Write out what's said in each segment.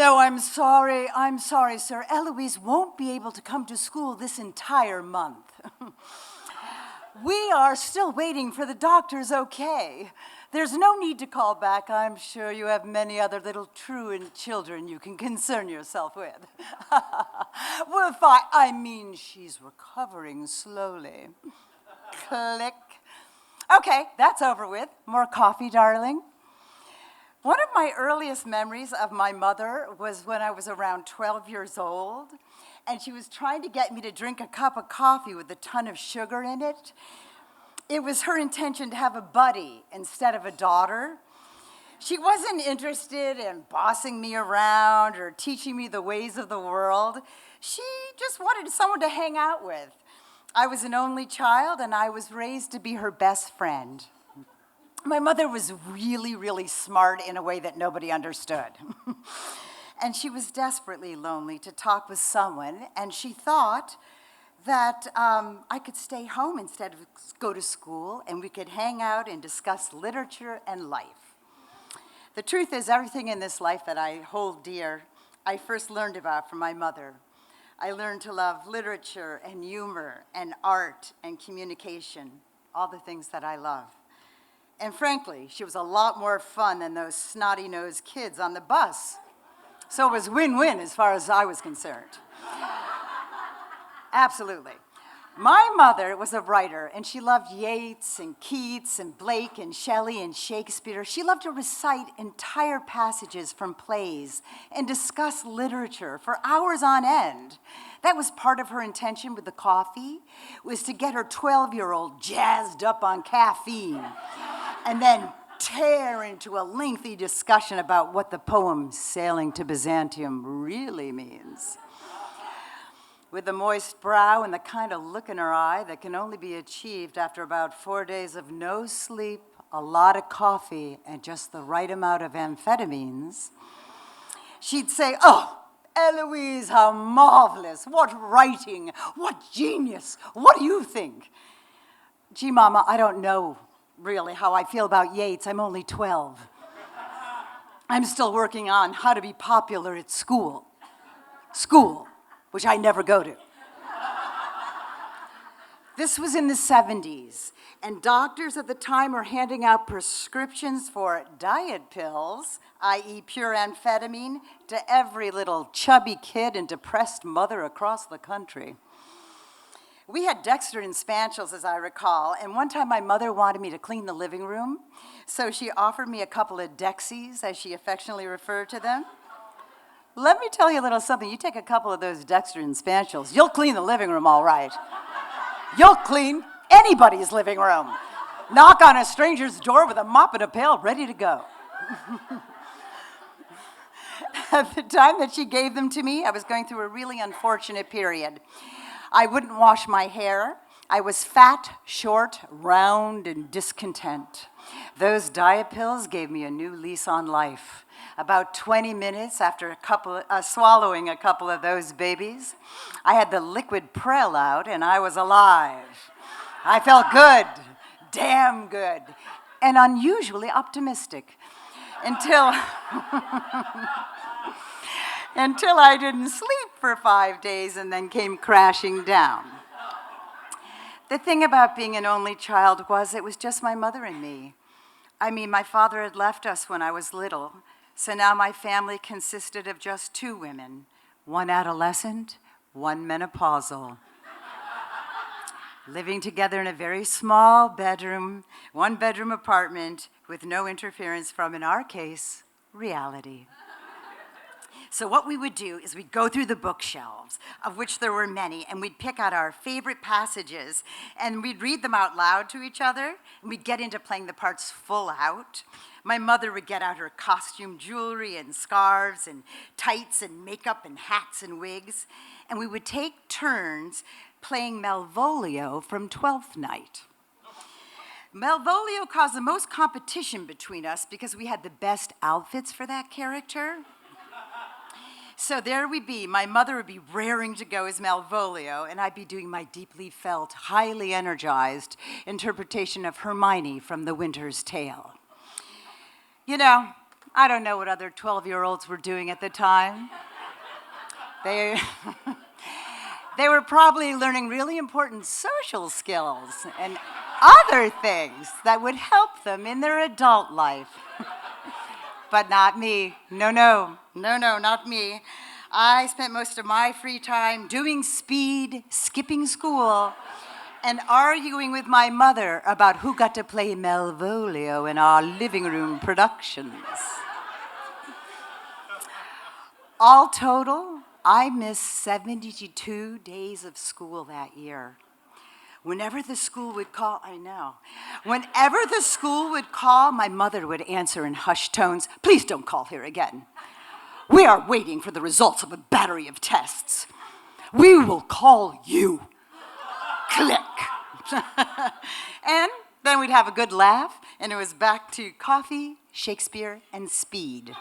No, I'm sorry, sir. Eloise won't be able to come to school this entire month. We are still waiting for the doctor's okay. There's no need to call back. I'm sure you have many other little truant children you can concern yourself with. We're fine. I mean, she's recovering slowly. Click. Okay, that's over with. More coffee, darling? One of my earliest memories of my mother was when I was around 12 years old, and she was trying to get me to drink a cup of coffee with a ton of sugar in it. It was her intention to have a buddy instead of a daughter. She wasn't interested in bossing me around or teaching me the ways of the world. She just wanted someone to hang out with. I was an only child, and I was raised to be her best friend. My mother was really, really smart in a way that nobody understood. And she was desperately lonely to talk with someone, and she thought that I could stay home instead of go to school, and we could hang out and discuss literature and life. The truth is, everything in this life that I hold dear, I first learned about from my mother. I learned to love literature and humor and art and communication, all the things that I love. And frankly, she was a lot more fun than those snotty-nosed kids on the bus. So it was win-win as far as I was concerned. Absolutely. My mother was a writer, and she loved Yeats and Keats and Blake and Shelley and Shakespeare. She loved to recite entire passages from plays and discuss literature for hours on end. That was part of her intention with the coffee, was to get her 12-year-old jazzed up on caffeine and then tear into a lengthy discussion about what the poem Sailing to Byzantium really means. With a moist brow and the kind of look in her eye that can only be achieved after about 4 days of no sleep, a lot of coffee, and just the right amount of amphetamines, she'd say, "Oh, Eloise, how marvelous, what writing, what genius, what do you think?" Gee, Mama, I don't know really how I feel about Yeats. I'm only 12. I'm still working on how to be popular at school. School, which I never go to. This was in the 70s, and doctors at the time were handing out prescriptions for diet pills, i.e. pure amphetamine, to every little chubby kid and depressed mother across the country. We had Dexter and Spaniels, as I recall, and one time my mother wanted me to clean the living room, so she offered me a couple of Dexies, as she affectionately referred to them. Let me tell you a little something. You take a couple of those Dexter and Spaniels, you'll clean the living room all right. You'll clean anybody's living room. Knock on a stranger's door with a mop and a pail ready to go. At the time that she gave them to me, I was going through a really unfortunate period. I wouldn't wash my hair. I was fat, short, round, and discontent. Those diet pills gave me a new lease on life. About 20 minutes after swallowing a couple of those babies, I had the liquid Prel out, and I was alive. I felt good, damn good, and unusually optimistic until I didn't sleep for 5 days and then came crashing down. The thing about being an only child was it was just my mother and me. I mean, my father had left us when I was little, so now my family consisted of just 2 women, one adolescent, one menopausal, living together in a very small bedroom, 1-bedroom apartment with no interference from, in our case, reality. So what we would do is we'd go through the bookshelves, of which there were many, and we'd pick out our favorite passages, and we'd read them out loud to each other, and we'd get into playing the parts full out. My mother would get out her costume jewelry and scarves and tights and makeup and hats and wigs, and we would take turns playing Malvolio from Twelfth Night. Malvolio caused the most competition between us because we had the best outfits for that character. So there we'd be. My mother would be raring to go as Malvolio, and I'd be doing my deeply felt, highly energized interpretation of Hermione from The Winter's Tale. You know, I don't know what other 12-year-olds were doing at the time. They, they were probably learning really important social skills and other things that would help them in their adult life. But not me. No, not me. I spent most of my free time doing speed, skipping school, and arguing with my mother about who got to play Malvolio in our living room productions. All total, I missed 72 days of school that year. Whenever the school would call, my mother would answer in hushed tones, "Please don't call here again. We are waiting for the results of a battery of tests. We will call you." Click. And then we'd have a good laugh, and it was back to coffee, Shakespeare, and speed.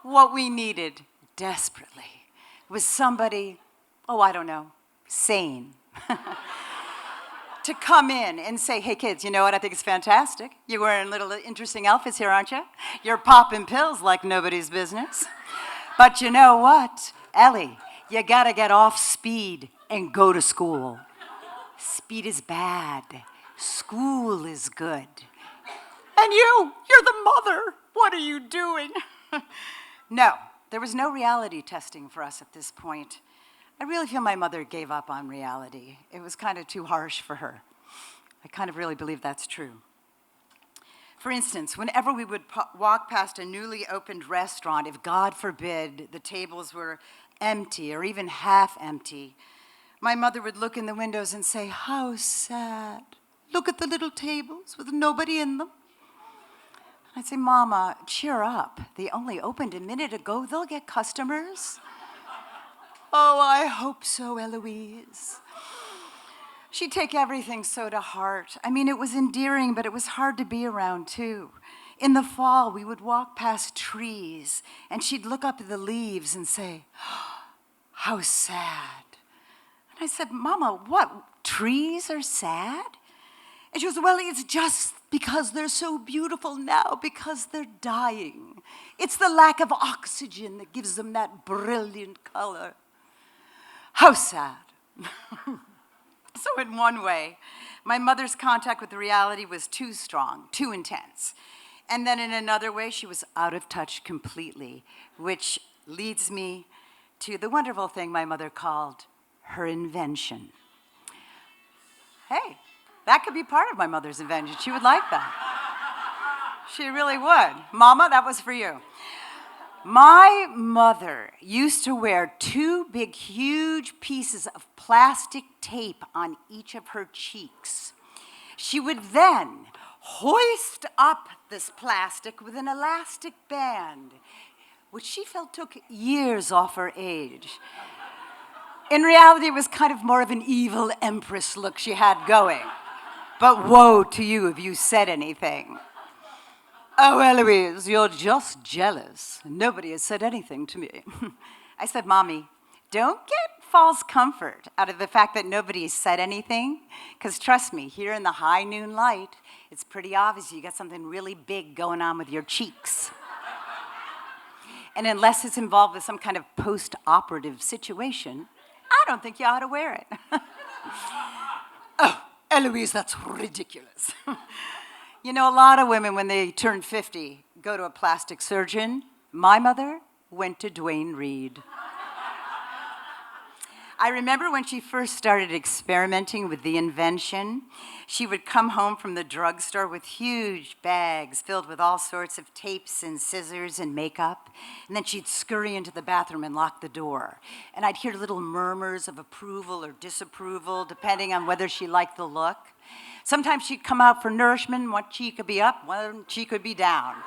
What we needed desperately was somebody, sane, to come in and say, "Hey kids, you know what? I think it's fantastic. You're wearing little interesting outfits here, aren't you? You're popping pills like nobody's business. But you know what? Ellie, you gotta get off speed and go to school. Speed is bad. School is good. And you're the mother. What are you doing?" No, there was no reality testing for us at this point. I really feel my mother gave up on reality. It was kind of too harsh for her. I kind of really believe that's true. For instance, whenever we would walk past a newly opened restaurant, if God forbid the tables were empty or even half empty, my mother would look in the windows and say, "How sad. Look at the little tables with nobody in them." I'd say, "Mama, cheer up. They only opened a minute ago. They'll get customers." "Oh, I hope so, Eloise." She'd take everything so to heart. I mean, it was endearing, but it was hard to be around, too. In the fall, we would walk past trees, and she'd look up at the leaves and say, "How sad." And I said, "Mama, what? Trees are sad?" And she goes, "Well, it's just because they're so beautiful now, because they're dying. It's the lack of oxygen that gives them that brilliant color." How sad. So in one way, my mother's contact with reality was too strong, too intense. And then in another way, she was out of touch completely, which leads me to the wonderful thing my mother called her invention. Hey, that could be part of my mother's invention. She would like that. She really would. Mama, that was for you. My mother used to wear two big, huge pieces of plastic tape on each of her cheeks. She would then hoist up this plastic with an elastic band, which she felt took years off her age. In reality, it was kind of more of an evil empress look she had going. But woe to you if you said anything. "Oh, Eloise, you're just jealous. Nobody has said anything to me." I said, "Mommy, don't get false comfort out of the fact that nobody has said anything, because trust me, here in the high noon light, it's pretty obvious you got something really big going on with your cheeks. And unless it's involved with some kind of post-operative situation, I don't think you ought to wear it." "Oh, Eloise, that's ridiculous." You know, a lot of women, when they turn 50, go to a plastic surgeon. My mother went to Duane Reade. I remember when she first started experimenting with the invention, she would come home from the drugstore with huge bags filled with all sorts of tapes and scissors and makeup, and then she'd scurry into the bathroom and lock the door. And I'd hear little murmurs of approval or disapproval, depending on whether she liked the look. Sometimes she'd come out for nourishment, one cheek could be up, one cheek could be down.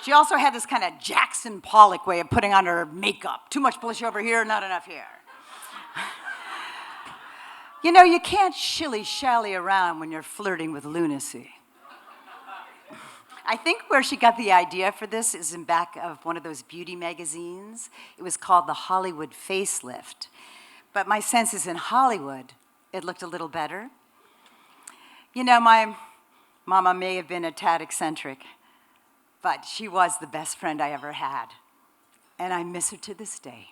She also had this kind of Jackson Pollock way of putting on her makeup. Too much blush over here, not enough here. You know, you can't shilly-shally around when you're flirting with lunacy. I think where she got the idea for this is in back of one of those beauty magazines. It was called The Hollywood Facelift. But my sense is in Hollywood, it looked a little better. You know, my mama may have been a tad eccentric, But she was the best friend I ever had, and I miss her to this day.